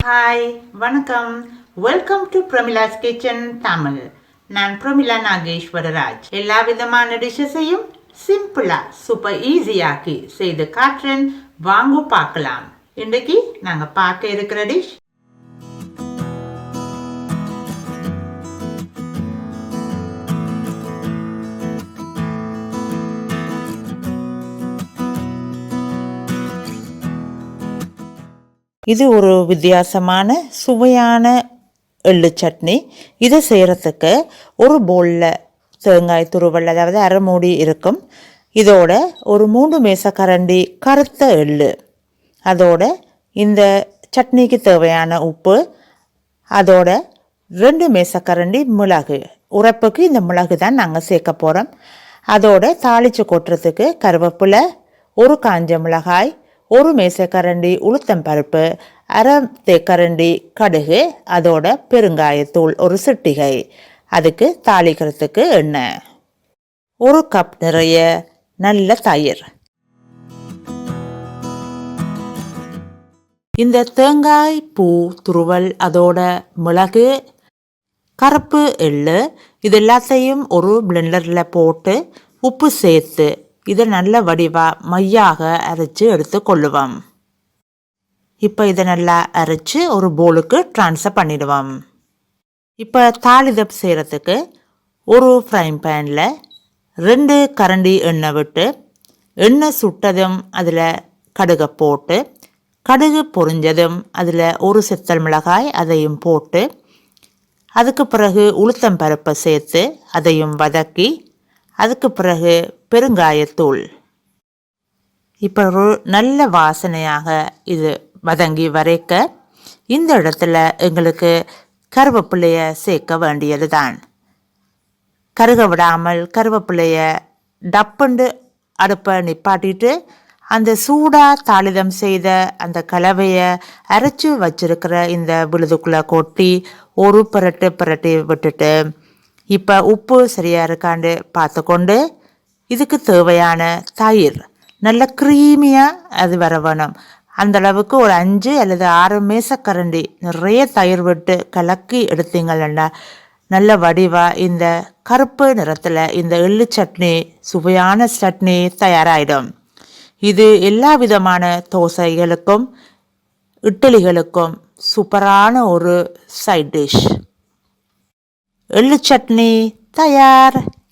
Hi வணக்கம். Welcome to Pramila's kitchen Tamil. நான் பிரமிளா நாகேஸ்வரராஜ். எல்லா விதமான டிஷ்ஷஸையும் சிம்பிளா சூப்பர் ஈஸியாக்கி செய்து காட்டுறேன். வாங்க பார்க்கலாம். இன்றைக்கு நாங்கள் பார்க்க இருக்கிற டிஷ் இது ஒரு வித்தியாசமான சுவையான எள்ளு சட்னி. இதை செய்கிறதுக்கு ஒரு பவுலில் தேங்காய் துருவல், அதாவது அரை மூடி இருக்கும். இதோட ஒரு 3 மேசக்கரண்டி கருத்த எள்ளு, அதோட இந்த சட்னிக்கு தேவையான உப்பு, அதோட 2 மேசக்கரண்டி மிளகு. உரைப்புக்கு இந்த மிளகு தான் நாங்கள் சேர்க்க போகிறோம். அதோட தாளித்து கொட்டுறதுக்கு கருவேப்பிலை, ஒரு காஞ்ச மிளகாய், ஒரு மேசக்கரண்டி உளுத்தம்பருப்பு, அரை தேக்கரண்டி கடுகு, அதோட பெருங்காயத்தூள் ஒரு சிட்டிகை, அதுக்கு தாளிக்கிறதுக்கு எண்ணெய், ஒரு கப் நிறைய நல்ல தயிர். இந்த தேங்காய் பூ துருவல், அதோட மிளகு, கருப்பு எள்ளு, இது எல்லாத்தையும் ஒரு பிளெண்டரில் போட்டு உப்பு சேர்த்து இதை நல்ல வடிவாக மையாக அரைச்சி எடுத்து கொள்ளுவோம். இப்போ இதை நல்லா அரைச்சி ஒரு பவுலுக்கு ட்ரான்ஸ்ஃபர் பண்ணிடுவோம். இப்போ தாளிதம் செய்கிறதுக்கு ஒரு ஃப்ரைங் பேனில் 2 கரண்டி எண்ணெய் விட்டு, எண்ணெய் சுட்டதும் அதில் கடுகை போட்டு, கடுகு பொரிஞ்சதும் அதில் ஒரு செத்தல் மிளகாய் அதையும் போட்டு, அதுக்கு பிறகு உளுத்தம்பருப்பை சேர்த்து அதையும் வதக்கி, அதுக்கு பிறகு பெருங்காயத்தூள். இப்போ ஒரு நல்ல வாசனையாக இது வதங்கி வரைக்க இந்த இடத்துல எங்களுக்கு கருவேப்பிலையை சேர்க்க வேண்டியது தான். கருக விடாமல் கருவேப்பிலையை டப்புண்டு அடுப்பை நிப்பாட்டிட்டு அந்த சூடாக தாளிதம் செய்த அந்த கலவையை அரைச்சி வச்சிருக்கிற இந்த விழுதுக்குள்ளே கொட்டி ஒரு புரட்டி விட்டுட்டு, இப்போ உப்பு சரியாக இருக்காண்டு பார்த்து கொண்டு, இதுக்கு தேவையான தயிர் நல்ல க்ரீமியாக அது வர வேணும். அந்தளவுக்கு ஒரு 5 அல்லது 6 மேசக்கரண்டி நிறைய தயிர் விட்டு கலக்கி எடுத்தீங்கன்னா நல்ல வடிவாக இந்த கருப்பு நிறத்தில் இந்த எள்ளு சட்னி, சுவையான சட்னி தயாராகிடும். இது எல்லா விதமான தோசைகளுக்கும் இட்லிகளுக்கும் சூப்பரான ஒரு சைட் டிஷ். எள்ளு சட்னி தயார்.